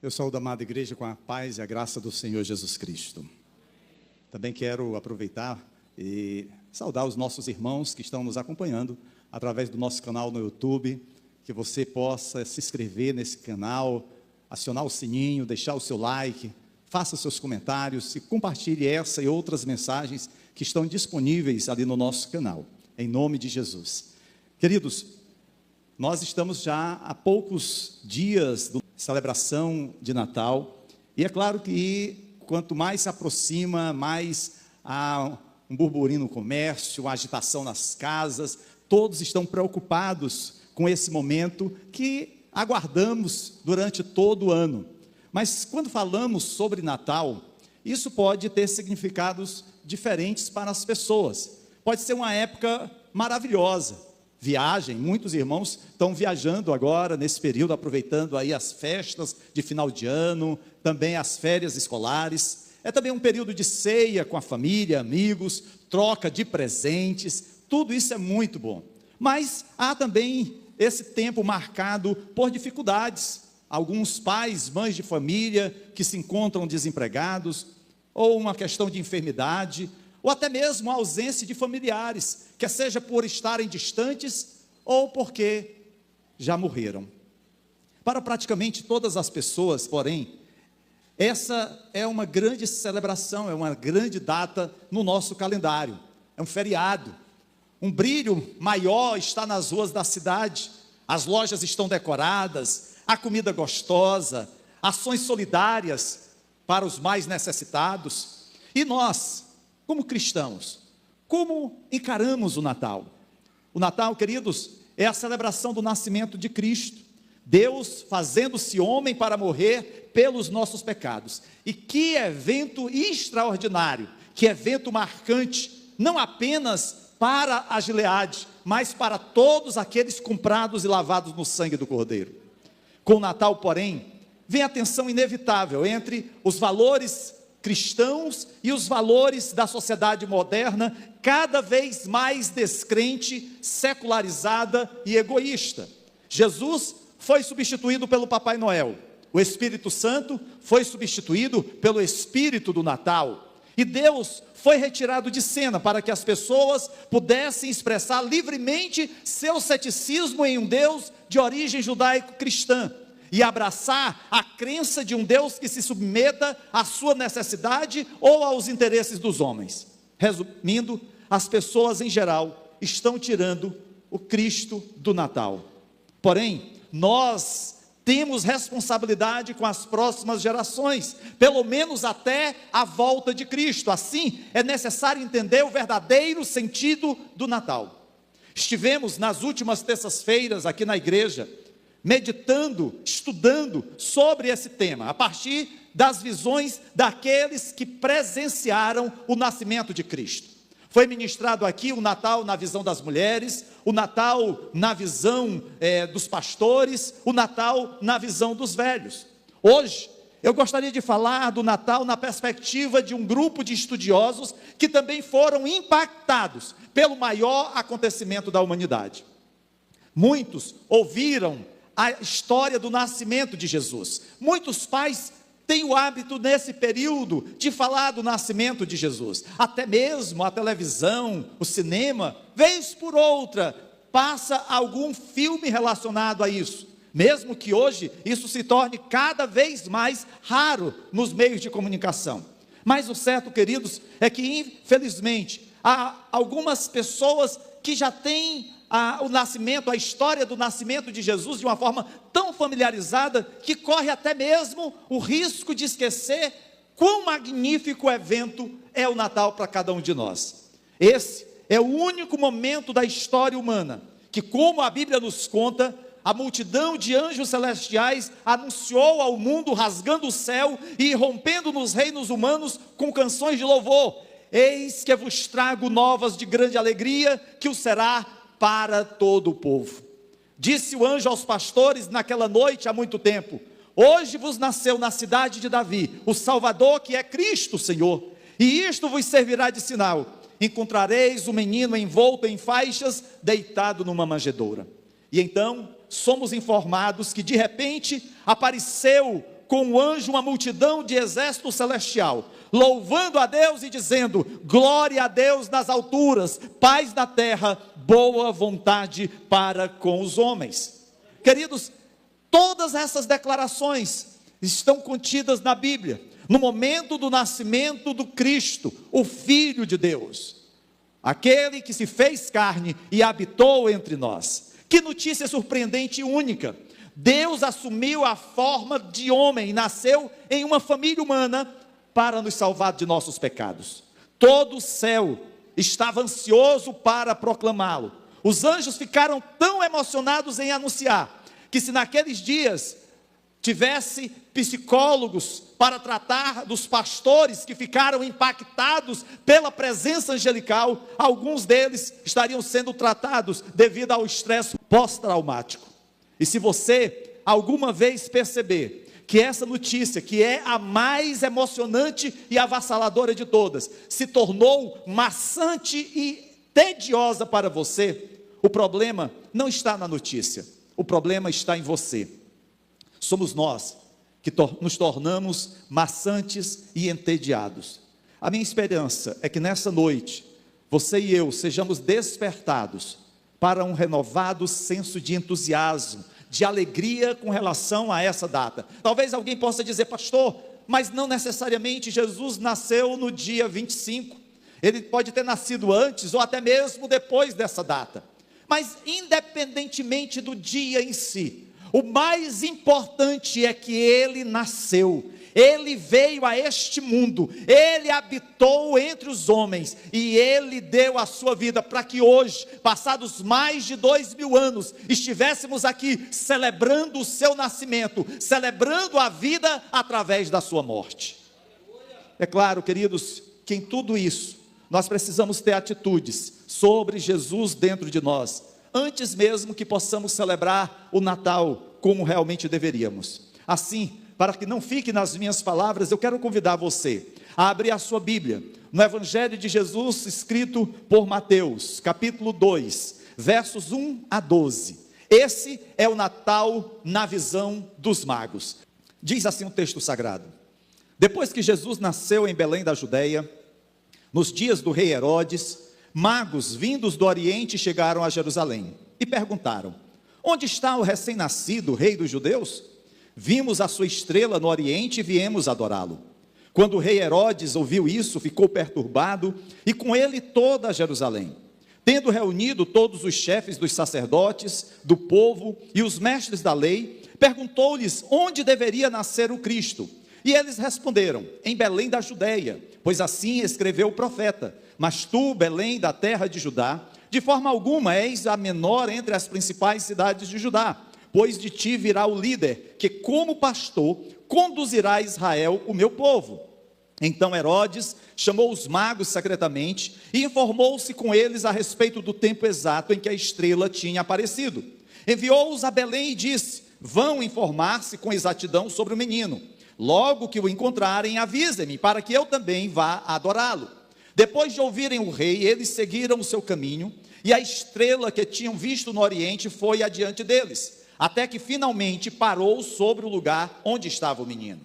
Eu saúdo a amada igreja com a paz e a graça do Senhor Jesus Cristo. Também quero aproveitar e saudar os nossos irmãos que estão nos acompanhando através do nosso canal no YouTube, que você possa se inscrever nesse canal, acionar o sininho, deixar o seu like, faça seus comentários e compartilhe essa e outras mensagens que estão disponíveis ali no nosso canal, em nome de Jesus. Queridos, nós estamos já há poucos dias da celebração de Natal, e é claro que quanto mais se aproxima, mais há um burburinho no comércio, a agitação nas casas, todos estão preocupados com esse momento que aguardamos durante todo o ano. Mas quando falamos sobre Natal, isso pode ter significados diferentes para as pessoas. Pode ser uma época maravilhosa, viagem, muitos irmãos estão viajando agora, nesse período, aproveitando aí as festas de final de ano, também as férias escolares. É também um período de ceia com a família, amigos, troca de presentes, tudo isso é muito bom. Mas há também esse tempo marcado por dificuldades. Alguns pais, mães de família que se encontram desempregados, ou uma questão de enfermidade, ou até mesmo a ausência de familiares, quer seja por estarem distantes ou porque já morreram. Para praticamente todas as pessoas, porém, essa é uma grande celebração, é uma grande data no nosso calendário, é um feriado. Um brilho maior está nas ruas da cidade, as lojas estão decoradas, a comida gostosa, ações solidárias para os mais necessitados. E nós, como cristãos, como encaramos o Natal? O Natal, queridos, é a celebração do nascimento de Cristo, Deus fazendo-se homem para morrer pelos nossos pecados. E que evento extraordinário, que evento marcante, não apenas para a Gileade, mas para todos aqueles comprados e lavados no sangue do Cordeiro. Com o Natal, porém, vem a tensão inevitável entre os valores cristãos e os valores da sociedade moderna, cada vez mais descrente, secularizada e egoísta. Jesus foi substituído pelo Papai Noel, o Espírito Santo foi substituído pelo Espírito do Natal, e Deus foi retirado de cena para que as pessoas pudessem expressar livremente seu ceticismo em um Deus de origem judaico-cristã, e abraçar a crença de um Deus que se submeta à sua necessidade ou aos interesses dos homens. Resumindo, as pessoas em geral estão tirando o Cristo do Natal. Porém, nós temos responsabilidade com as próximas gerações, pelo menos até a volta de Cristo. Assim, é necessário entender o verdadeiro sentido do Natal. Estivemos nas últimas terças-feiras aqui na igreja, meditando, estudando sobre esse tema, a partir das visões daqueles que presenciaram o nascimento de Cristo. Foi ministrado aqui o Natal na visão das mulheres, o Natal na visão dos pastores, o Natal na visão dos velhos. Hoje, eu gostaria de falar do Natal na perspectiva de um grupo de estudiosos que também foram impactados pelo maior acontecimento da humanidade. Muitos ouviram a história do nascimento de Jesus. Muitos pais têm o hábito nesse período de falar do nascimento de Jesus. Até mesmo a televisão, o cinema, vez por outra, passa algum filme relacionado a isso. Mesmo que hoje isso se torne cada vez mais raro nos meios de comunicação. Mas o certo, queridos, é que infelizmente há algumas pessoas que já têm o nascimento, a história do nascimento de Jesus de uma forma tão familiarizada, que corre até mesmo o risco de esquecer quão magnífico evento é o Natal para cada um de nós. Esse é o único momento da história humana, que, como a Bíblia nos conta, a multidão de anjos celestiais anunciou ao mundo, rasgando o céu e rompendo nos reinos humanos com canções de louvor: eis que vos trago novas de grande alegria, que o será para todo o povo. Disse o anjo aos pastores naquela noite há muito tempo: hoje vos nasceu na cidade de Davi o Salvador, que é Cristo Senhor, e isto vos servirá de sinal: encontrareis o menino envolto em faixas, deitado numa manjedoura. E então somos informados que de repente apareceu com o anjo uma multidão de exército celestial, louvando a Deus e dizendo: glória a Deus nas alturas, paz na terra, boa vontade para com os homens. Queridos, todas essas declarações estão contidas na Bíblia, no momento do nascimento do Cristo, o Filho de Deus, aquele que se fez carne e habitou entre nós. Que notícia surpreendente e única! Deus assumiu a forma de homem e nasceu em uma família humana para nos salvar de nossos pecados. Todo o céu estava ansioso para proclamá-lo. Os anjos ficaram tão emocionados em anunciar, que se naqueles dias tivesse psicólogos para tratar dos pastores que ficaram impactados pela presença angelical, alguns deles estariam sendo tratados devido ao estresse pós-traumático. E se você alguma vez perceber que essa notícia, que é a mais emocionante e avassaladora de todas, se tornou maçante e tediosa para você, o problema não está na notícia, o problema está em você. Somos nós que nos tornamos maçantes e entediados. A minha esperança é que nessa noite, você e eu sejamos despertados para um renovado senso de entusiasmo, de alegria com relação a essa data. Talvez alguém possa dizer: pastor, mas não necessariamente Jesus nasceu no dia 25, ele pode ter nascido antes ou até mesmo depois dessa data. Mas independentemente do dia em si, o mais importante é que ele nasceu, ele veio a este mundo, ele habitou entre os homens, e ele deu a sua vida para que hoje, passados mais de 2000 anos, estivéssemos aqui celebrando o seu nascimento, celebrando a vida através da sua morte. É claro, queridos, que em tudo isso, nós precisamos ter atitudes sobre Jesus dentro de nós, antes mesmo que possamos celebrar o Natal como realmente deveríamos. Assim, para que não fique nas minhas palavras, eu quero convidar você a abrir a sua Bíblia, no Evangelho de Jesus, escrito por Mateus, capítulo 2, versos 1 a 12. Esse é o Natal na visão dos magos. Diz assim o texto sagrado: depois que Jesus nasceu em Belém da Judeia, nos dias do rei Herodes, magos vindos do Oriente chegaram a Jerusalém e perguntaram: onde está o recém-nascido rei dos judeus? Vimos a sua estrela no Oriente e viemos adorá-lo. Quando o rei Herodes ouviu isso, ficou perturbado, e com ele toda Jerusalém. Tendo reunido todos os chefes dos sacerdotes, do povo e os mestres da lei, perguntou-lhes onde deveria nascer o Cristo. E eles responderam: em Belém da Judeia, pois assim escreveu o profeta: mas tu, Belém, da terra de Judá, de forma alguma és a menor entre as principais cidades de Judá, pois de ti virá o líder, que como pastor conduzirá a Israel, o meu povo. Então Herodes chamou os magos secretamente e informou-se com eles a respeito do tempo exato em que a estrela tinha aparecido. Enviou-os a Belém e disse: vão informar-se com exatidão sobre o menino. Logo que o encontrarem, avisem-me, para que eu também vá adorá-lo. Depois de ouvirem o rei, eles seguiram o seu caminho, e a estrela que tinham visto no Oriente foi adiante deles, até que finalmente parou sobre o lugar onde estava o menino.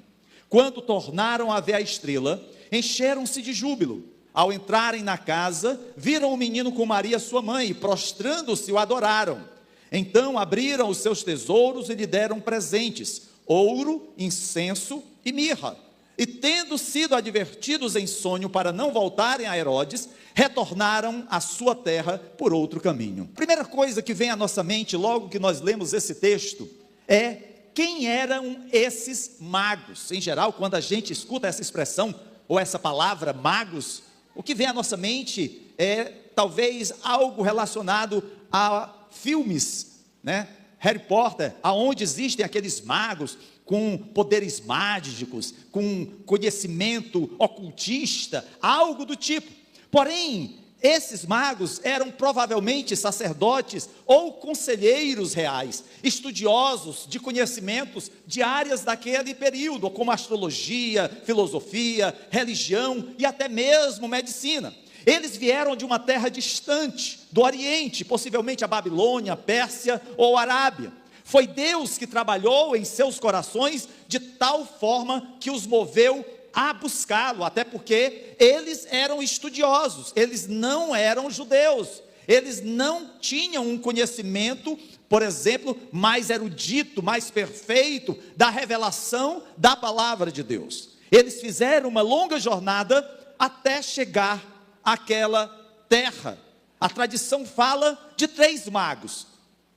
Quando tornaram a ver a estrela, encheram-se de júbilo. Ao entrarem na casa, viram o menino com Maria sua mãe, e prostrando-se o adoraram. Então abriram os seus tesouros e lhe deram presentes: ouro, incenso e mirra. E tendo sido advertidos em sonho para não voltarem a Herodes, retornaram à sua terra por outro caminho. Primeira coisa que vem à nossa mente logo que nós lemos esse texto é: quem eram esses magos? Em geral, quando a gente escuta essa expressão ou essa palavra magos, o que vem à nossa mente é talvez algo relacionado a filmes, né? Harry Potter, aonde existem aqueles magos com poderes mágicos, com conhecimento ocultista, algo do tipo. Porém, esses magos eram provavelmente sacerdotes ou conselheiros reais, estudiosos de conhecimentos de áreas daquele período, como astrologia, filosofia, religião e até mesmo medicina. Eles vieram de uma terra distante, do Oriente, possivelmente a Babilônia, Pérsia ou Arábia. Foi Deus que trabalhou em seus corações de tal forma que os moveu a buscá-lo, até porque eles eram estudiosos, eles não eram judeus, eles não tinham um conhecimento, por exemplo, mais erudito, mais perfeito da revelação da palavra de Deus. Eles fizeram uma longa jornada até chegar àquela terra. A tradição fala de 3 magos,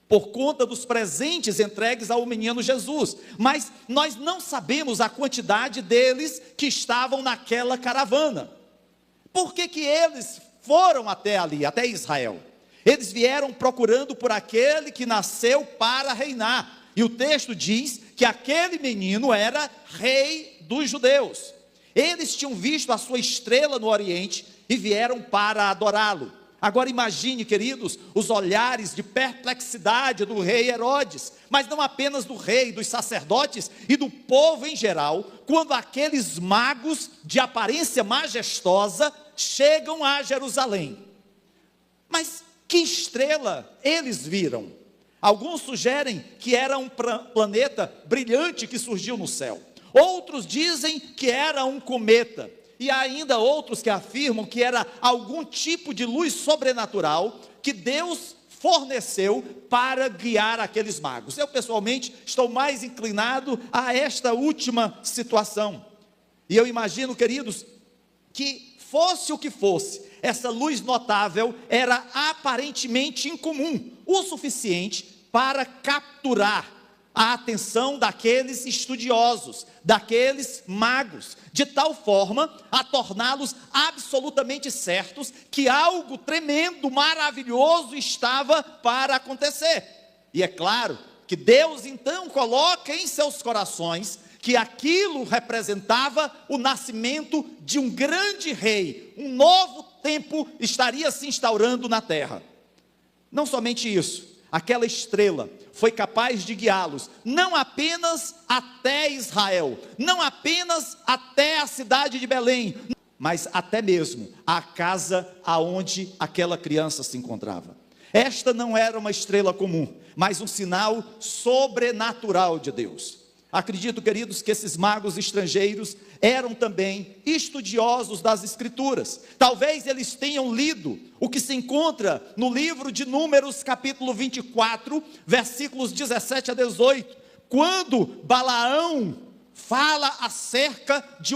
por conta dos presentes entregues ao menino Jesus, mas nós não sabemos a quantidade deles que estavam naquela caravana. Por que que eles foram até ali, até Israel? Eles vieram procurando por aquele que nasceu para reinar, e o texto diz que aquele menino era rei dos judeus. Eles tinham visto a sua estrela no Oriente e vieram para adorá-lo. Agora imagine, queridos, os olhares de perplexidade do rei Herodes, mas não apenas do rei, dos sacerdotes e do povo em geral, quando aqueles magos de aparência majestosa chegam a Jerusalém. Mas que estrela eles viram? Alguns sugerem que era um planeta brilhante que surgiu no céu. Outros dizem que era um cometa. E há ainda outros que afirmam que era algum tipo de luz sobrenatural que Deus forneceu para guiar aqueles magos. Eu pessoalmente estou mais inclinado a esta última situação. E eu imagino, queridos, que fosse o que fosse, essa luz notável era aparentemente incomum, o suficiente para capturar a atenção daqueles estudiosos, daqueles magos, de tal forma a torná-los absolutamente certos que algo tremendo, maravilhoso estava para acontecer. E é claro que Deus então coloca em seus corações que aquilo representava o nascimento de um grande rei, um novo tempo estaria se instaurando na terra. Não somente isso, aquela estrela foi capaz de guiá-los, não apenas até Israel, não apenas até a cidade de Belém, mas até mesmo a casa aonde aquela criança se encontrava. Esta não era uma estrela comum, mas um sinal sobrenatural de Deus. Acredito, queridos, que esses magos estrangeiros eram também estudiosos das Escrituras. Talvez eles tenham lido o que se encontra no livro de Números, capítulo 24, versículos 17 a 18, quando Balaão fala acerca de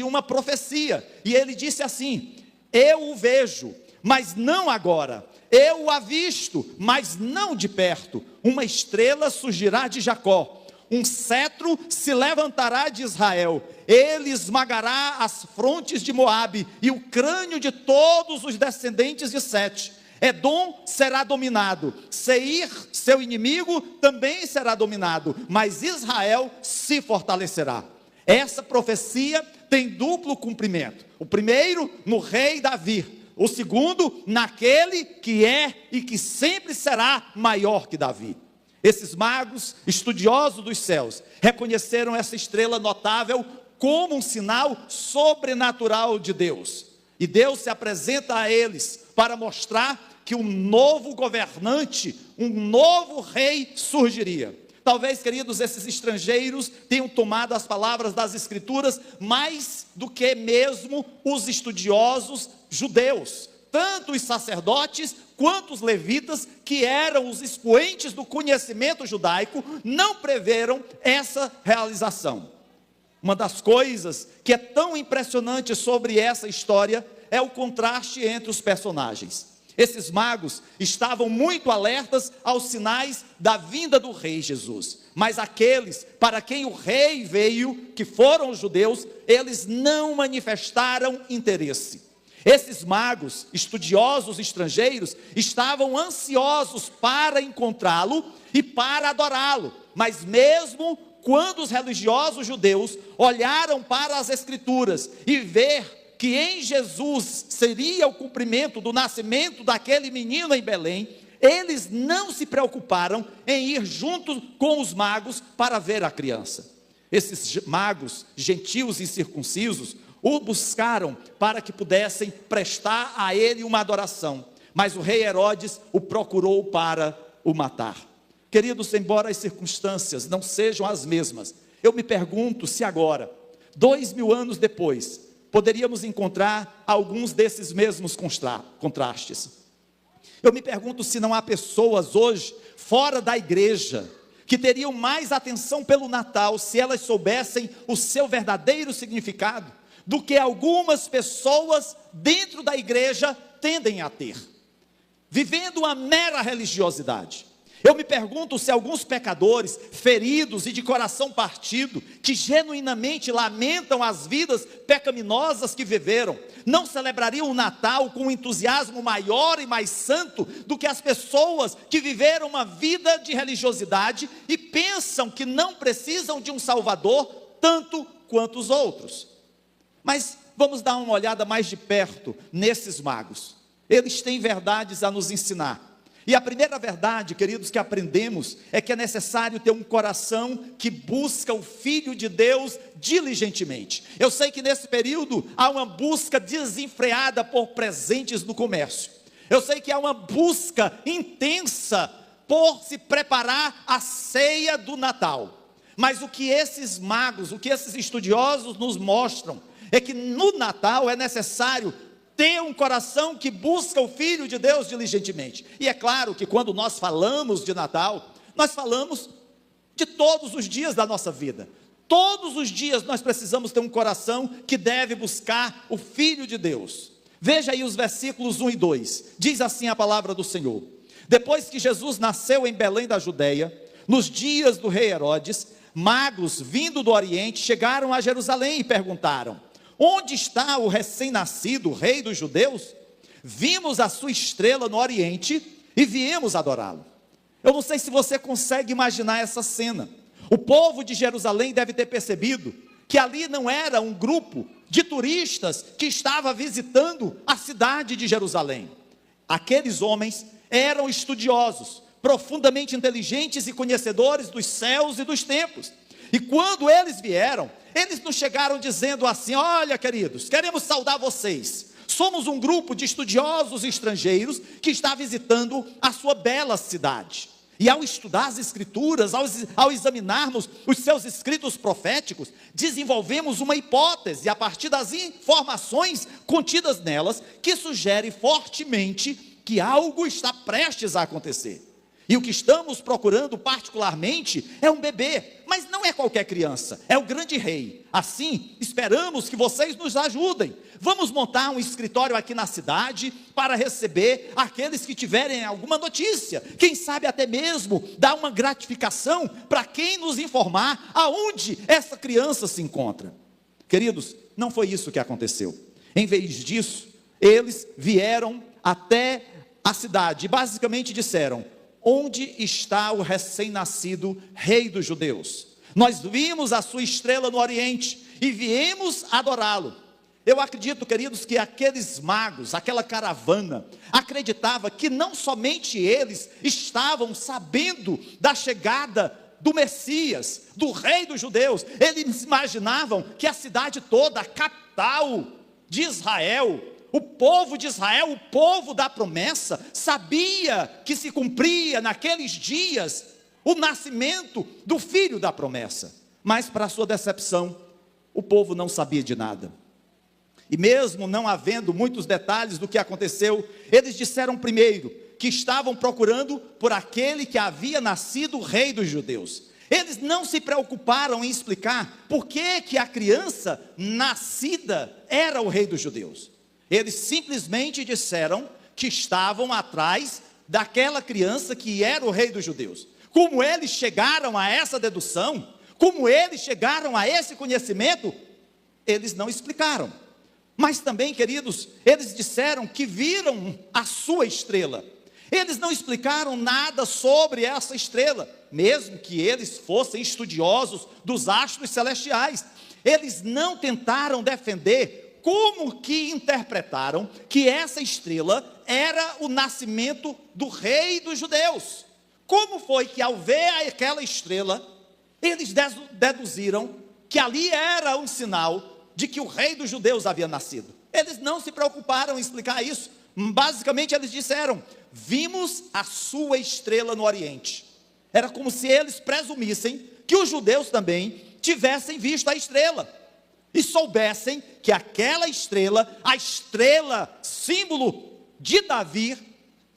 uma profecia, e ele disse assim: eu o vejo, mas não agora, eu o avisto, mas não de perto, uma estrela surgirá de Jacó, um cetro se levantará de Israel, ele esmagará as frontes de Moabe, e o crânio de todos os descendentes de Sete. Edom será dominado, Seir, seu inimigo, também será dominado, mas Israel se fortalecerá. Essa profecia tem duplo cumprimento: o primeiro no rei Davi, o segundo naquele que é e que sempre será maior que Davi. Esses magos, estudiosos dos céus, reconheceram essa estrela notável como um sinal sobrenatural de Deus. E Deus se apresenta a eles para mostrar que um novo governante, um novo rei surgiria. Talvez, queridos, esses estrangeiros tenham tomado as palavras das Escrituras mais do que mesmo os estudiosos judeus. Tanto os sacerdotes quanto os levitas, que eram os expoentes do conhecimento judaico, não preveram essa realização. Uma das coisas que é tão impressionante sobre essa história é o contraste entre os personagens. Esses magos estavam muito alertas aos sinais da vinda do rei Jesus, mas aqueles para quem o rei veio, que foram os judeus, eles não manifestaram interesse. Esses magos, estudiosos estrangeiros, estavam ansiosos para encontrá-lo e para adorá-lo, mas mesmo quando os religiosos judeus olharam para as Escrituras e ver que em Jesus seria o cumprimento do nascimento daquele menino em Belém, eles não se preocuparam em ir junto com os magos para ver a criança. Esses magos, gentios e circuncisos, o buscaram para que pudessem prestar a ele uma adoração, mas o rei Herodes o procurou para o matar. Queridos, embora as circunstâncias não sejam as mesmas, eu me pergunto se agora, 2000 anos depois, poderíamos encontrar alguns desses mesmos contrastes. Eu me pergunto se não há pessoas hoje, fora da igreja, que teriam mais atenção pelo Natal, se elas soubessem o seu verdadeiro significado, do que algumas pessoas dentro da igreja tendem a ter, vivendo uma mera religiosidade. Eu me pergunto se alguns pecadores, feridos e de coração partido, que genuinamente lamentam as vidas pecaminosas que viveram, não celebrariam o Natal com um entusiasmo maior e mais santo do que as pessoas que viveram uma vida de religiosidade e pensam que não precisam de um Salvador tanto quanto os outros. Mas vamos dar uma olhada mais de perto nesses magos. Eles têm verdades a nos ensinar. E a primeira verdade, queridos, que aprendemos é que é necessário ter um coração que busca o Filho de Deus diligentemente. Eu sei que nesse período há uma busca desenfreada por presentes no comércio. Eu sei que há uma busca intensa por se preparar a ceia do Natal. Mas o que esses magos, o que esses estudiosos nos mostram é que no Natal é necessário ter um coração que busca o Filho de Deus diligentemente. E é claro que quando nós falamos de Natal, nós falamos de todos os dias da nossa vida. Todos os dias nós precisamos ter um coração que deve buscar o Filho de Deus. Veja aí os versículos 1 e 2. Diz assim a palavra do Senhor: depois que Jesus nasceu em Belém da Judeia, nos dias do rei Herodes, magos vindo do Oriente chegaram a Jerusalém e perguntaram: onde está o recém-nascido rei dos judeus? Vimos a sua estrela no Oriente e viemos adorá-lo. Eu não sei se você consegue imaginar essa cena. O povo de Jerusalém deve ter percebido que ali não era um grupo de turistas que estava visitando a cidade de Jerusalém. Aqueles homens eram estudiosos, profundamente inteligentes e conhecedores dos céus e dos tempos. E quando eles vieram, eles não chegaram dizendo assim: olha, queridos, queremos saudar vocês. Somos um grupo de estudiosos estrangeiros que está visitando a sua bela cidade. E ao estudar as escrituras, ao examinarmos os seus escritos proféticos, desenvolvemos uma hipótese a partir das informações contidas nelas, que sugere fortemente que algo está prestes a acontecer. E o que estamos procurando particularmente é um bebê, mas não é qualquer criança, é o grande rei. Assim, esperamos que vocês nos ajudem. Vamos montar um escritório aqui na cidade para receber aqueles que tiverem alguma notícia. Quem sabe até mesmo dar uma gratificação para quem nos informar aonde essa criança se encontra. Queridos, não foi isso que aconteceu. Em vez disso, eles vieram até a cidade e basicamente disseram: onde está o recém-nascido rei dos judeus? Nós vimos a sua estrela no Oriente e viemos adorá-lo. Eu acredito, queridos, que aqueles magos, aquela caravana, acreditava que não somente eles estavam sabendo da chegada do Messias, do rei dos judeus. Eles imaginavam que a cidade toda, a capital de Israel, o povo de Israel, o povo da promessa, sabia que se cumpria naqueles dias o nascimento do filho da promessa. Mas para sua decepção, o povo não sabia de nada. E mesmo não havendo muitos detalhes do que aconteceu, eles disseram primeiro que estavam procurando por aquele que havia nascido rei dos judeus. Eles não se preocuparam em explicar por que a criança nascida era o rei dos judeus. Eles simplesmente disseram que estavam atrás daquela criança que era o rei dos judeus. Como eles chegaram a essa dedução, como eles chegaram a esse conhecimento, eles não explicaram. Mas também, queridos, eles disseram que viram a sua estrela. Eles não explicaram nada sobre essa estrela, mesmo que eles fossem estudiosos dos astros celestiais. Eles não tentaram defender como que interpretaram que essa estrela era o nascimento do rei dos judeus. Como foi que ao ver aquela estrela, eles deduziram que ali era um sinal de que o rei dos judeus havia nascido? Eles não se preocuparam em explicar isso. Basicamente eles disseram: vimos a sua estrela no Oriente Era como se eles presumissem que os judeus também tivessem visto a estrela e soubessem que aquela estrela, a estrela símbolo de Davi,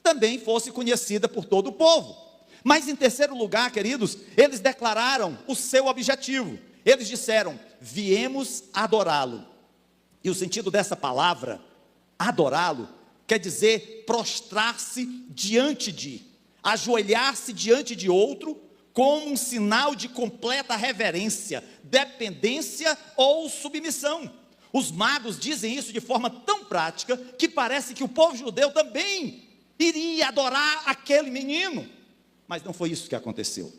também fosse conhecida por todo o povo. Mas em terceiro lugar, queridos, eles declararam o seu objetivo. Eles disseram: viemos adorá-lo. E o sentido dessa palavra, adorá-lo, quer dizer prostrar-se diante de, ajoelhar-se diante de outro, como um sinal de completa reverência, dependência ou submissão. Os magos dizem isso de forma tão prática, que parece que o povo judeu também iria adorar aquele menino. Mas não foi isso que aconteceu.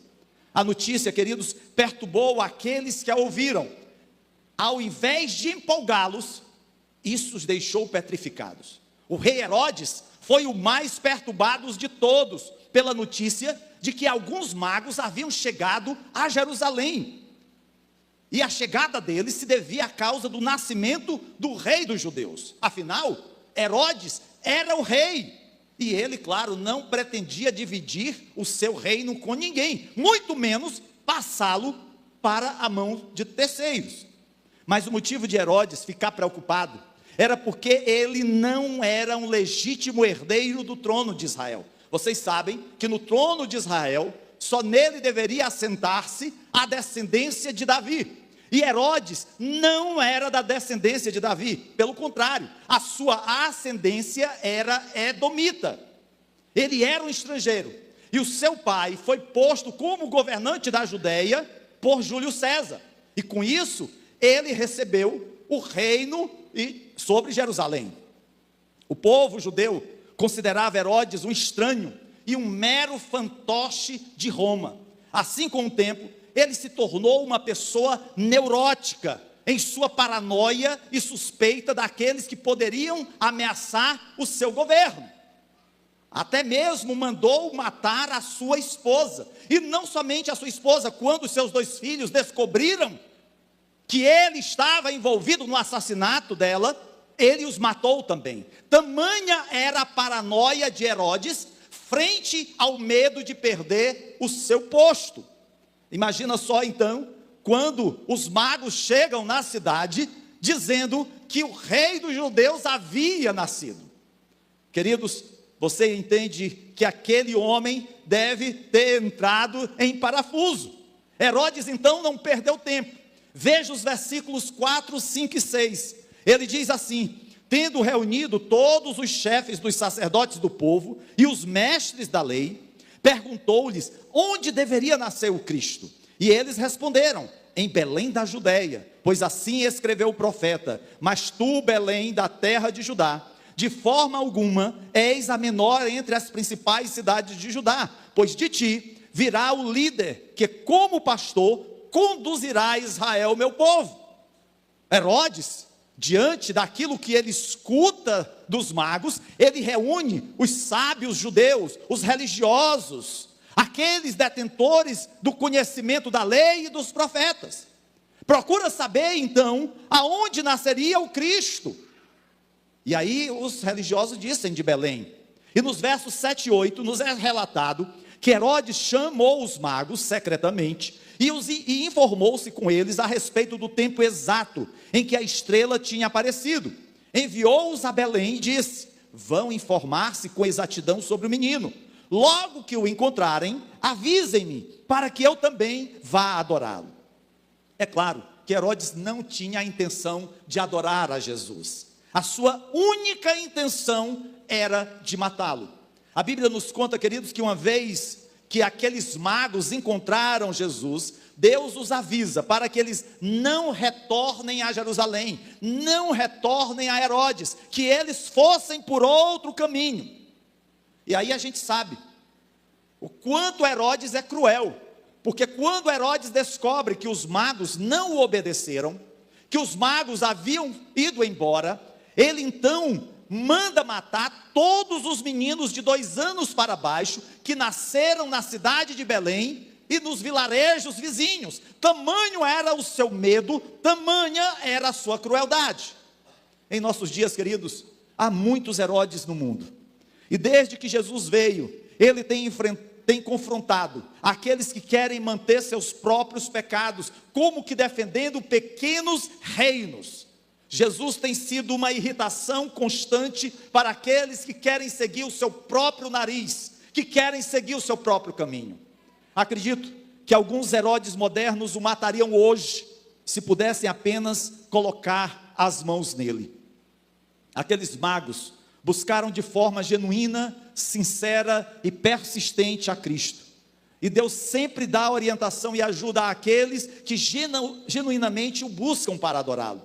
A notícia, queridos, perturbou aqueles que a ouviram. Ao invés de empolgá-los, isso os deixou petrificados. O rei Herodes foi o mais perturbado de todos, pela notícia de que alguns magos haviam chegado a Jerusalém. E a chegada deles se devia à causa do nascimento do rei dos judeus. Afinal, Herodes era o rei. E ele, claro, não pretendia dividir o seu reino com ninguém, muito menos passá-lo para a mão de terceiros. Mas o motivo de Herodes ficar preocupado era porque ele não era um legítimo herdeiro do trono de Israel. Vocês sabem que no trono de Israel, só nele deveria assentar-se a descendência de Davi. E Herodes não era da descendência de Davi, pelo contrário, a sua ascendência era edomita. Ele era um estrangeiro, e o seu pai foi posto como governante da Judeia por Júlio César. E com isso, ele recebeu o reino sobre Jerusalém. O povo judeu considerava Herodes um estranho e um mero fantoche de Roma. Assim, com o tempo, ele se tornou uma pessoa neurótica em sua paranoia e suspeita daqueles que poderiam ameaçar o seu governo. Até mesmo mandou matar a sua esposa. E não somente a sua esposa, quando os seus 2 filhos descobriram que ele estava envolvido no assassinato dela, ele os matou também. Tamanha era a paranoia de Herodes frente ao medo de perder o seu posto. Imagina só então, quando os magos chegam na cidade, dizendo que o rei dos judeus havia nascido. Queridos, você entende que aquele homem deve ter entrado em parafuso. Herodes então não perdeu tempo. Veja os versículos 4, 5 e 6. Ele diz assim: tendo reunido todos os chefes dos sacerdotes do povo e os mestres da lei, perguntou-lhes onde deveria nascer o Cristo. E eles responderam: em Belém da Judeia, pois assim escreveu o profeta: mas tu, Belém, da terra de Judá, de forma alguma és a menor entre as principais cidades de Judá, pois de ti virá o líder que, como pastor, conduzirá Israel, meu povo. Herodes, diante daquilo que ele escuta dos magos, ele reúne os sábios judeus, os religiosos, aqueles detentores do conhecimento da lei e dos profetas. Procura saber então aonde nasceria o Cristo. E aí os religiosos dizem de Belém. E nos versos 7 e 8 nos é relatado que Herodes chamou os magos secretamente e informou-se com eles a respeito do tempo exato em que a estrela tinha aparecido. Enviou-os a Belém e disse: vão informar-se com exatidão sobre o menino. Logo que o encontrarem, avisem-me, para que eu também vá adorá-lo. É claro que Herodes não tinha a intenção de adorar a Jesus. A sua única intenção era de matá-lo. A Bíblia nos conta, queridos, que uma vez que aqueles magos encontraram Jesus, Deus os avisa para que eles não retornem a Jerusalém, não retornem a Herodes, que eles fossem por outro caminho. E aí a gente sabe o quanto Herodes é cruel, porque quando Herodes descobre que os magos não o obedeceram, que os magos haviam ido embora, ele então manda matar todos os meninos de 2 anos para baixo, que nasceram na cidade de Belém e nos vilarejos vizinhos. Tamanho era o seu medo, tamanha era a sua crueldade. Em nossos dias, queridos, há muitos Herodes no mundo. E desde que Jesus veio, ele tem tem confrontado aqueles que querem manter seus próprios pecados, como que defendendo pequenos reinos. Jesus tem sido uma irritação constante para aqueles que querem seguir o seu próprio nariz, que querem seguir o seu próprio caminho. Acredito que alguns Herodes modernos o matariam hoje, se pudessem apenas colocar as mãos nele. Aqueles magos buscaram de forma genuína, sincera e persistente a Cristo. E Deus sempre dá orientação e ajuda àqueles que genuinamente o buscam para adorá-lo.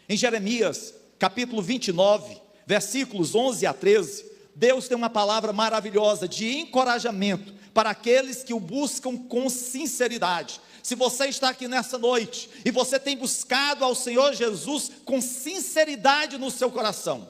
Em Jeremias, capítulo 29, versículos 11 a 13, Deus tem uma palavra maravilhosa de encorajamento para aqueles que o buscam com sinceridade. Se você está aqui nessa noite e você tem buscado ao Senhor Jesus com sinceridade no seu coração,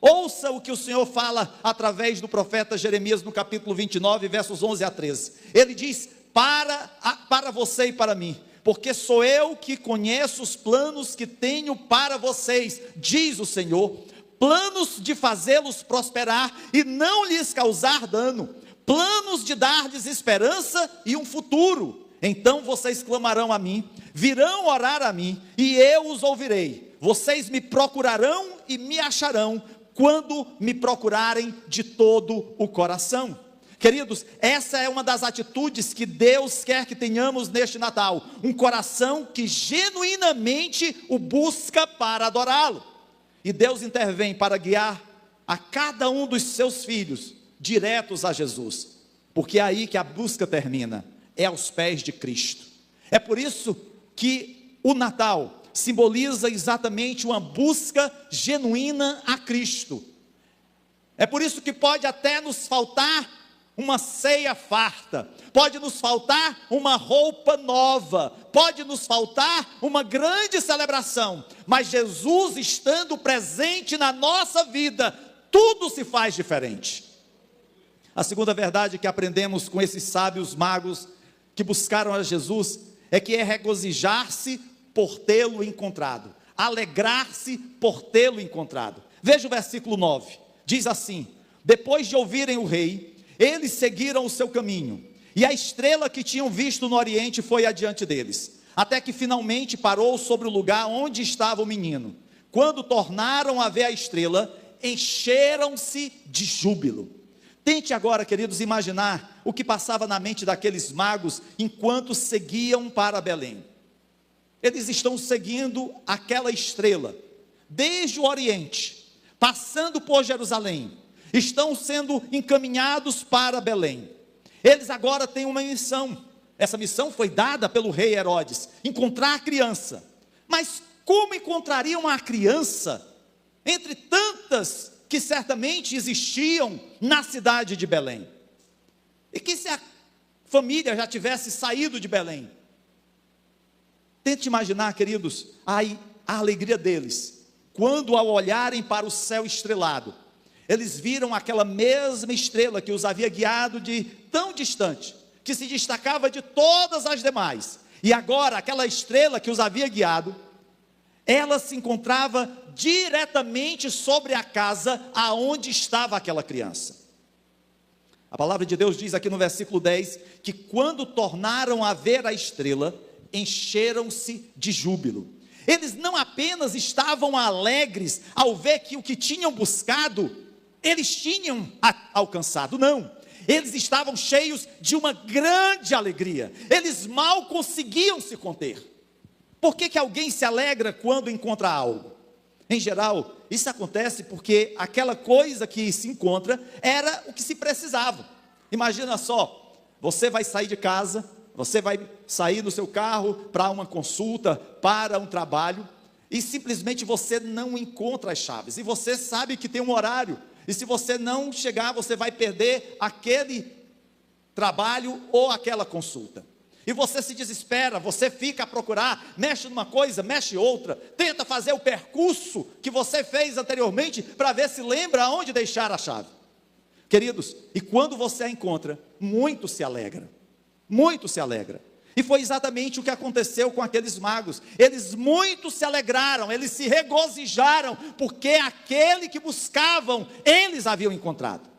ouça o que o Senhor fala através do profeta Jeremias no capítulo 29, versos 11 a 13. Ele diz: para você e para mim, porque sou eu que conheço os planos que tenho para vocês, diz o Senhor, planos de fazê-los prosperar e não lhes causar dano, planos de dar-lhes esperança e um futuro. Então vocês clamarão a mim, virão orar a mim, e eu os ouvirei. Vocês me procurarão e me acharão, quando me procurarem de todo o coração. Queridos, essa é uma das atitudes que Deus quer que tenhamos neste Natal, um coração que genuinamente o busca para adorá-lo. E Deus intervém para guiar a cada um dos seus filhos diretos a Jesus, porque é aí que a busca termina, é aos pés de Cristo. É por isso que o Natal simboliza exatamente uma busca genuína a Cristo. É por isso que pode até nos faltar uma ceia farta, pode nos faltar uma roupa nova, pode nos faltar uma grande celebração, mas Jesus estando presente na nossa vida, tudo se faz diferente. A segunda verdade que aprendemos com esses sábios magos que buscaram a Jesus é que é regozijar-se por tê-lo encontrado, alegrar-se por tê-lo encontrado. Veja o versículo 9, diz assim: depois de ouvirem o rei, eles seguiram o seu caminho, e a estrela que tinham visto no oriente foi adiante deles, até que finalmente parou sobre o lugar onde estava o menino. Quando tornaram a ver a estrela, encheram-se de júbilo. Tente agora, queridos, imaginar o que passava na mente daqueles magos enquanto seguiam para Belém. Eles estão seguindo aquela estrela, desde o Oriente, passando por Jerusalém, estão sendo encaminhados para Belém. Eles agora têm uma missão, essa missão foi dada pelo rei Herodes, encontrar a criança. Mas como encontrariam a criança, entre tantas que certamente existiam na cidade de Belém? E que se a família já tivesse saído de Belém? Tente imaginar, queridos, a alegria deles, quando ao olharem para o céu estrelado, eles viram aquela mesma estrela que os havia guiado de tão distante, que se destacava de todas as demais, e agora aquela estrela que os havia guiado, ela se encontrava diretamente sobre a casa aonde estava aquela criança. A palavra de Deus diz aqui no versículo 10, que quando tornaram a ver a estrela, encheram-se de júbilo. Eles não apenas estavam alegres ao ver que o que tinham buscado, eles tinham alcançado, não. Eles estavam cheios de uma grande alegria. Eles mal conseguiam se conter. Por que alguém se alegra quando encontra algo? Em geral, isso acontece porque aquela coisa que se encontra era o que se precisava. Imagina só, você vai sair de casa, você vai sair no seu carro para uma consulta, para um trabalho, e simplesmente você não encontra as chaves, e você sabe que tem um horário, e se você não chegar, você vai perder aquele trabalho ou aquela consulta. E você se desespera, você fica a procurar, mexe numa coisa, mexe outra, tenta fazer o percurso que você fez anteriormente, para ver se lembra aonde deixar a chave. Queridos, e quando você a encontra, muito se alegra. Muito se alegra. E foi exatamente o que aconteceu com aqueles magos. Eles muito se alegraram, eles se regozijaram, porque aquele que buscavam, eles haviam encontrado.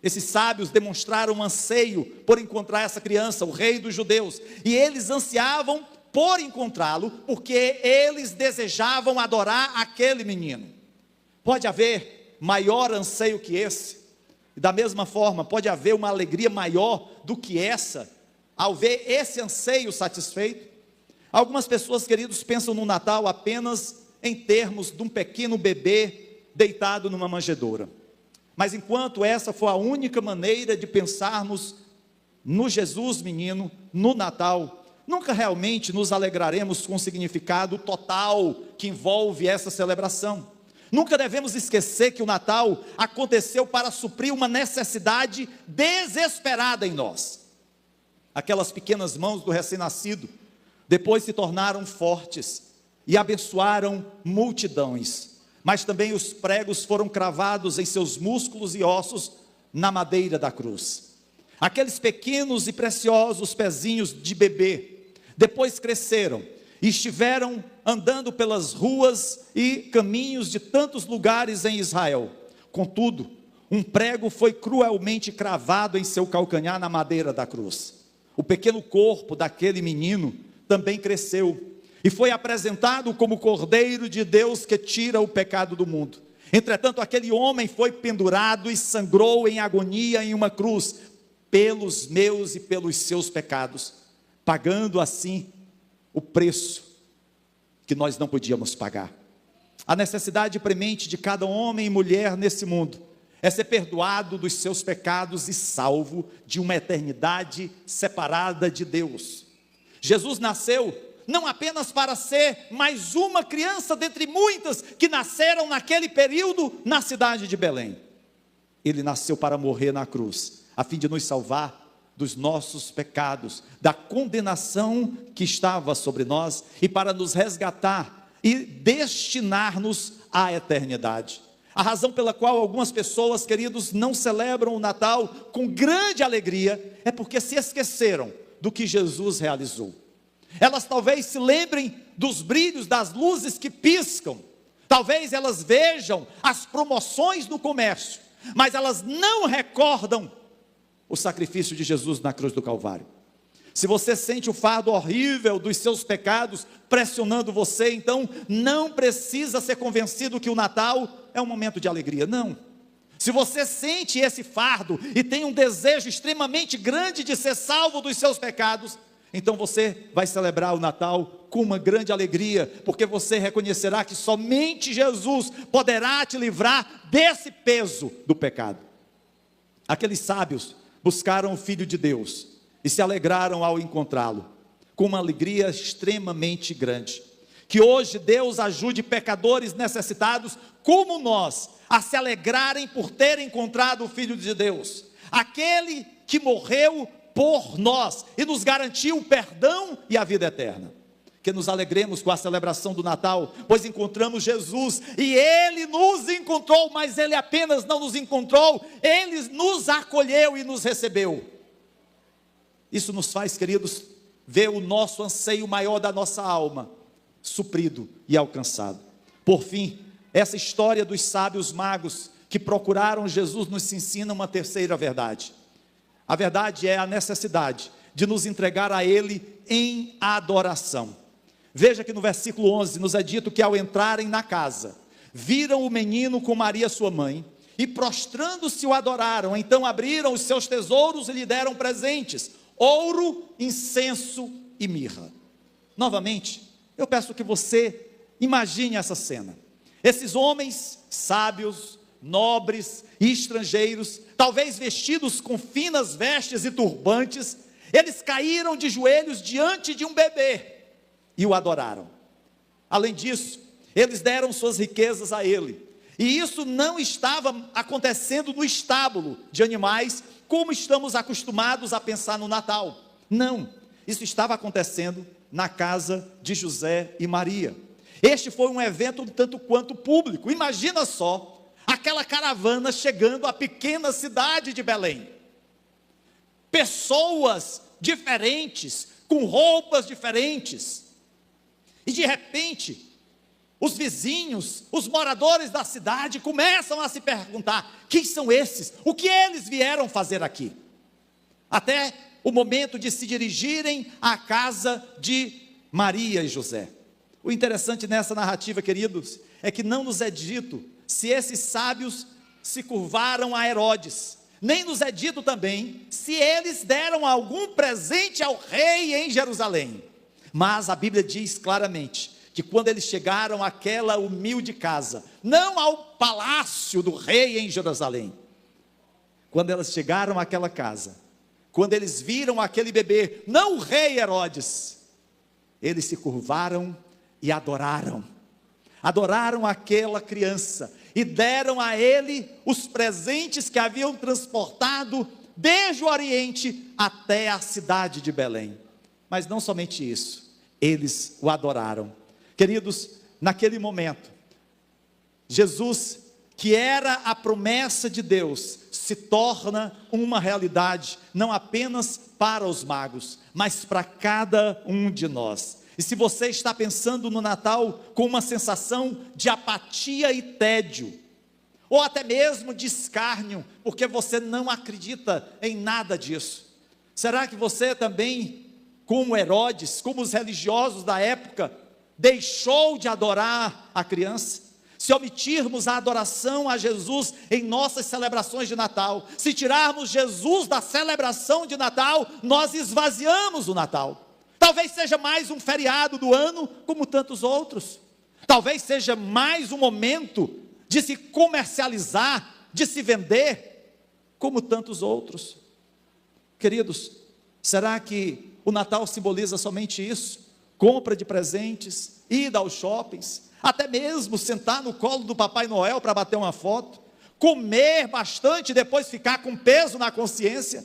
Esses sábios demonstraram um anseio por encontrar essa criança, o rei dos judeus, e eles ansiavam por encontrá-lo, porque eles desejavam adorar aquele menino. Pode haver maior anseio que esse? E da mesma forma, pode haver uma alegria maior do que essa, ao ver esse anseio satisfeito? Algumas pessoas, queridos, pensam no Natal apenas em termos de um pequeno bebê deitado numa manjedoura. Mas enquanto essa for a única maneira de pensarmos no Jesus menino, no Natal, nunca realmente nos alegraremos com o significado total que envolve essa celebração. Nunca devemos esquecer que o Natal aconteceu para suprir uma necessidade desesperada em nós. Aquelas pequenas mãos do recém-nascido depois se tornaram fortes e abençoaram multidões. Mas também os pregos foram cravados em seus músculos e ossos na madeira da cruz. Aqueles pequenos e preciosos pezinhos de bebê depois cresceram e estiveram andando pelas ruas e caminhos de tantos lugares em Israel. Contudo, um prego foi cruelmente cravado em seu calcanhar na madeira da cruz. O pequeno corpo daquele menino também cresceu e foi apresentado como Cordeiro de Deus que tira o pecado do mundo. Entretanto, aquele homem foi pendurado e sangrou em agonia em uma cruz, pelos meus e pelos seus pecados, pagando assim o preço que nós não podíamos pagar. A necessidade premente de cada homem e mulher nesse mundo é ser perdoado dos seus pecados e salvo de uma eternidade separada de Deus. Jesus nasceu não apenas para ser mais uma criança dentre muitas que nasceram naquele período na cidade de Belém. Ele nasceu para morrer na cruz, a fim de nos salvar dos nossos pecados, da condenação que estava sobre nós, e para nos resgatar e destinar-nos à eternidade. A razão pela qual algumas pessoas, queridos, não celebram o Natal com grande alegria, é porque se esqueceram do que Jesus realizou. Elas talvez se lembrem dos brilhos das luzes que piscam, talvez elas vejam as promoções no comércio, mas elas não recordam o sacrifício de Jesus na cruz do Calvário. Se você sente o fardo horrível dos seus pecados pressionando você, então não precisa ser convencido que o Natal é um momento de alegria, não. Se você sente esse fardo e tem um desejo extremamente grande de ser salvo dos seus pecados, então você vai celebrar o Natal com uma grande alegria, porque você reconhecerá que somente Jesus poderá te livrar desse peso do pecado. Aqueles sábios buscaram o Filho de Deus e se alegraram ao encontrá-lo, com uma alegria extremamente grande. Que hoje Deus ajude pecadores necessitados como nós a se alegrarem por terem encontrado o Filho de Deus, aquele que morreu por nós e nos garantiu o perdão e a vida eterna. Que nos alegremos com a celebração do Natal, pois encontramos Jesus e Ele nos encontrou, mas Ele apenas não nos encontrou, Ele nos acolheu e nos recebeu. Isso nos faz, queridos, ver o nosso anseio maior da nossa alma suprido e alcançado. Por fim, essa história dos sábios magos que procuraram Jesus nos ensina uma terceira verdade. A verdade é a necessidade de nos entregar a Ele em adoração. Veja que no versículo 11 nos é dito que ao entrarem na casa, viram o menino com Maria sua mãe, e prostrando-se o adoraram. Então abriram os seus tesouros e lhe deram presentes, ouro, incenso e mirra. Novamente, eu peço que você imagine essa cena. Esses homens sábios, nobres e estrangeiros, talvez vestidos com finas vestes e turbantes, eles caíram de joelhos diante de um bebê e o adoraram. Além disso, eles deram suas riquezas a ele, e isso não estava acontecendo no estábulo de animais, como estamos acostumados a pensar no Natal. Não, isso estava acontecendo na casa de José e Maria. Este foi um evento um tanto quanto público. Imagina só, aquela caravana chegando à pequena cidade de Belém. Pessoas diferentes, com roupas diferentes. E de repente, Os vizinhos, os moradores da cidade começam a se perguntar: quem são esses? O que eles vieram fazer aqui? Até o momento de se dirigirem à casa de Maria e José. O interessante nessa narrativa, queridos, é que não nos é dito se esses sábios se curvaram a Herodes, nem nos é dito também se eles deram algum presente ao rei em Jerusalém. Mas a Bíblia diz claramente que quando eles chegaram àquela humilde casa, não ao palácio do rei em Jerusalém, quando elas chegaram àquela casa, quando eles viram aquele bebê, não o rei Herodes, eles se curvaram e adoraram aquela criança, e deram a ele os presentes que haviam transportado desde o Oriente até a cidade de Belém. Mas não somente isso, eles o adoraram. Queridos, naquele momento, Jesus, que era a promessa de Deus, se torna uma realidade, não apenas para os magos, mas para cada um de nós. E se você está pensando no Natal com uma sensação de apatia e tédio, ou até mesmo de escárnio, porque você não acredita em nada disso, será que você também, como Herodes, como os religiosos da época, deixou de adorar a criança? Se omitirmos a adoração a Jesus em nossas celebrações de Natal, se tirarmos Jesus da celebração de Natal, nós esvaziamos o Natal. Talvez seja mais um feriado do ano, como tantos outros. Talvez seja mais um momento de se comercializar, de se vender, como tantos outros. Queridos, será que o Natal simboliza somente isso? Compra de presentes, ida aos shoppings, até mesmo sentar no colo do Papai Noel para bater uma foto, comer bastante e depois ficar com peso na consciência.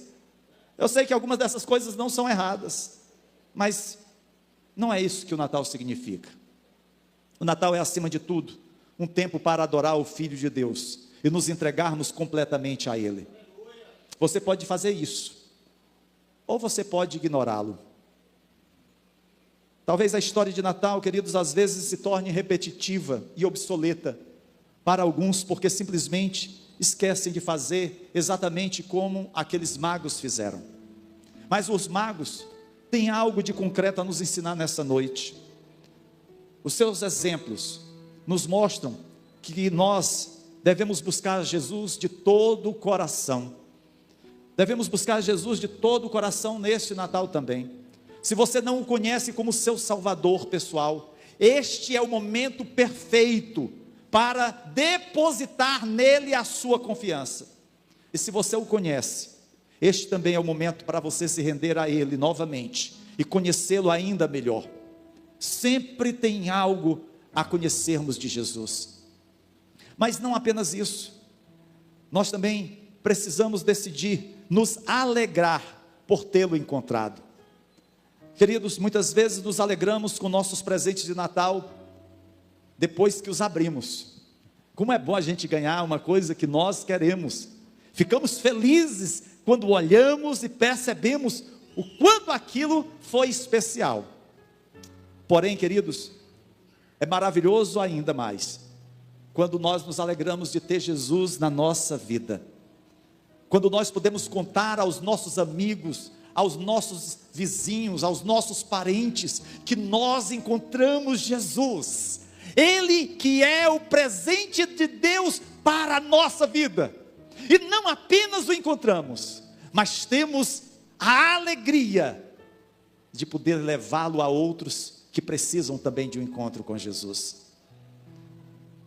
Eu sei que algumas dessas coisas não são erradas, mas não é isso que o Natal significa. O Natal é, acima de tudo, um tempo para adorar o Filho de Deus e nos entregarmos completamente a Ele. Você pode fazer isso, ou você pode ignorá-lo. Talvez a história de Natal, queridos, às vezes se torne repetitiva e obsoleta para alguns, porque simplesmente esquecem de fazer exatamente como aqueles magos fizeram. Mas os magos têm algo de concreto a nos ensinar nessa noite. Os seus exemplos nos mostram que nós devemos buscar Jesus de todo o coração. Devemos buscar Jesus de todo o coração neste Natal também. Se você não o conhece como seu Salvador pessoal, este é o momento perfeito para depositar nele a sua confiança. E se você o conhece, este também é o momento para você se render a Ele novamente e conhecê-lo ainda melhor. Sempre tem algo a conhecermos de Jesus. Mas não apenas isso, nós também precisamos decidir nos alegrar por tê-lo encontrado. Queridos, muitas vezes nos alegramos com nossos presentes de Natal depois que os abrimos. Como é bom a gente ganhar uma coisa que nós queremos. Ficamos felizes quando olhamos e percebemos o quanto aquilo foi especial. Porém, queridos, é maravilhoso ainda mais quando nós nos alegramos de ter Jesus na nossa vida. Quando nós podemos contar aos nossos amigos, aos nossos vizinhos, aos nossos parentes, que nós encontramos Jesus. Ele que é o presente de Deus para a nossa vida. E não apenas o encontramos, mas temos a alegria de poder levá-lo a outros que precisam também de um encontro com Jesus.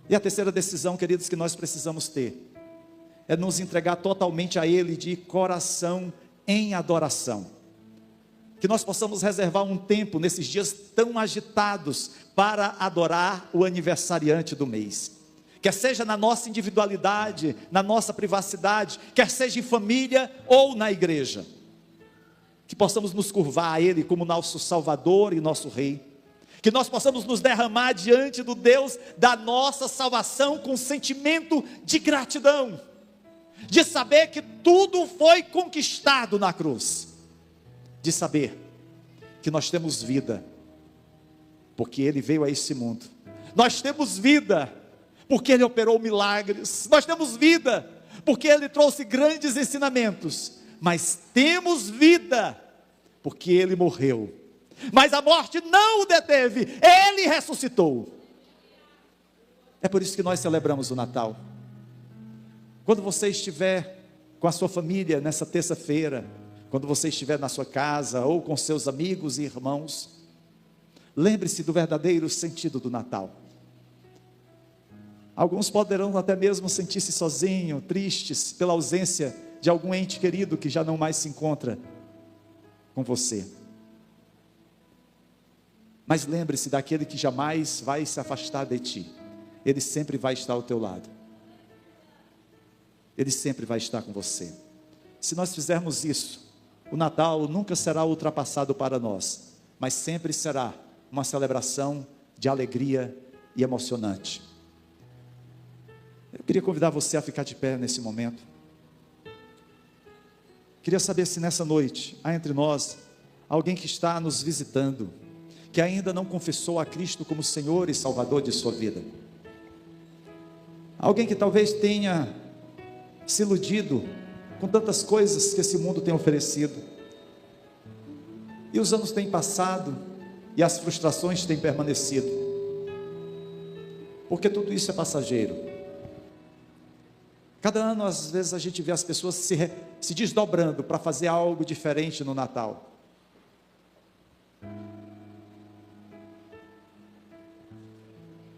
E a terceira decisão, queridos, que nós precisamos ter é nos entregar totalmente a Ele de coração em adoração. Que nós possamos reservar um tempo nesses dias tão agitados para adorar o aniversariante do mês. Quer seja na nossa individualidade, na nossa privacidade, quer seja em família ou na igreja. Que possamos nos curvar a Ele como nosso Salvador e nosso Rei. Que nós possamos nos derramar diante do Deus da nossa salvação com sentimento de gratidão, de saber que tudo foi conquistado na cruz, de saber que nós temos vida, porque Ele veio a esse mundo, Nós temos vida porque Ele operou milagres. Nós temos vida porque Ele trouxe grandes ensinamentos. Mas temos vida porque Ele morreu. Mas a morte não o deteve, Ele ressuscitou. É por isso que nós celebramos o Natal. Quando você estiver com a sua família nessa terça-feira, quando você estiver na sua casa ou com seus amigos e irmãos, lembre-se do verdadeiro sentido do Natal. Alguns poderão até mesmo sentir-se sozinhos, tristes pela ausência de algum ente querido que já não mais se encontra com você. Mas lembre-se daquele que jamais vai se afastar de ti. Ele sempre vai estar ao teu lado. Ele sempre vai estar com você. Se nós fizermos isso, o Natal nunca será ultrapassado para nós, mas sempre será uma celebração de alegria e emocionante. Eu queria convidar você a ficar de pé nesse momento. Queria saber se nessa noite, há entre nós, alguém que está nos visitando, que ainda não confessou a Cristo como Senhor e Salvador de sua vida. Alguém que talvez tenha se iludido com tantas coisas que esse mundo tem oferecido. E os anos têm passado e as frustrações têm permanecido. Porque tudo isso é passageiro. Cada ano, às vezes, a gente vê as pessoas se desdobrando para fazer algo diferente no Natal.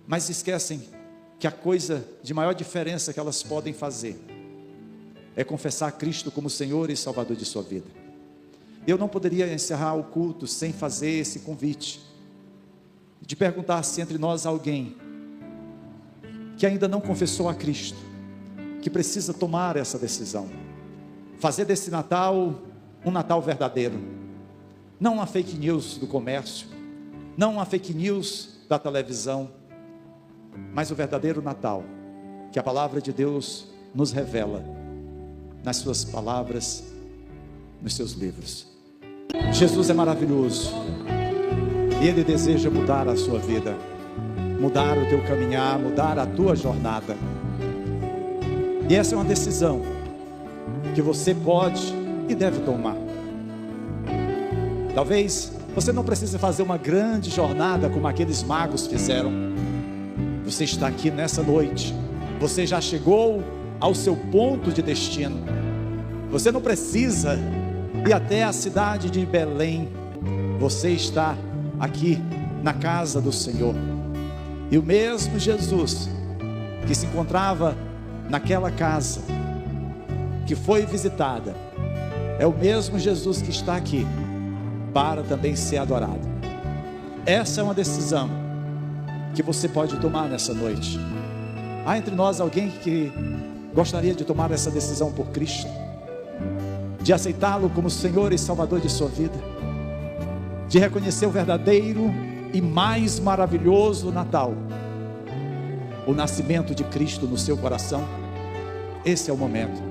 Mas esquecem que a coisa de maior diferença que elas podem fazer é confessar Cristo como Senhor e Salvador de sua vida. Eu não poderia encerrar o culto sem fazer esse convite, de perguntar se entre nós há alguém que ainda não confessou a Cristo, que precisa tomar essa decisão, fazer desse Natal um Natal verdadeiro, não uma fake news do comércio, não uma fake news da televisão, mas o verdadeiro Natal, que a palavra de Deus nos revela, nas suas palavras, nos seus livros. Jesus é maravilhoso, e Ele deseja mudar a sua vida, mudar o teu caminhar, mudar a tua jornada, e essa é uma decisão, que você pode e deve tomar. Talvez, você não precise fazer uma grande jornada, como aqueles magos fizeram. Você está aqui nessa noite, você já chegou ao seu ponto de destino. Você não precisa ir até a cidade de Belém. Você está aqui na casa do Senhor. E o mesmo Jesus que se encontrava naquela casa, que foi visitada, é o mesmo Jesus que está aqui para também ser adorado. Essa é uma decisão que você pode tomar nessa noite. Há entre nós alguém que gostaria de tomar essa decisão por Cristo, de aceitá-lo como Senhor e Salvador de sua vida, de reconhecer o verdadeiro e mais maravilhoso Natal, o nascimento de Cristo no seu coração? Esse é o momento.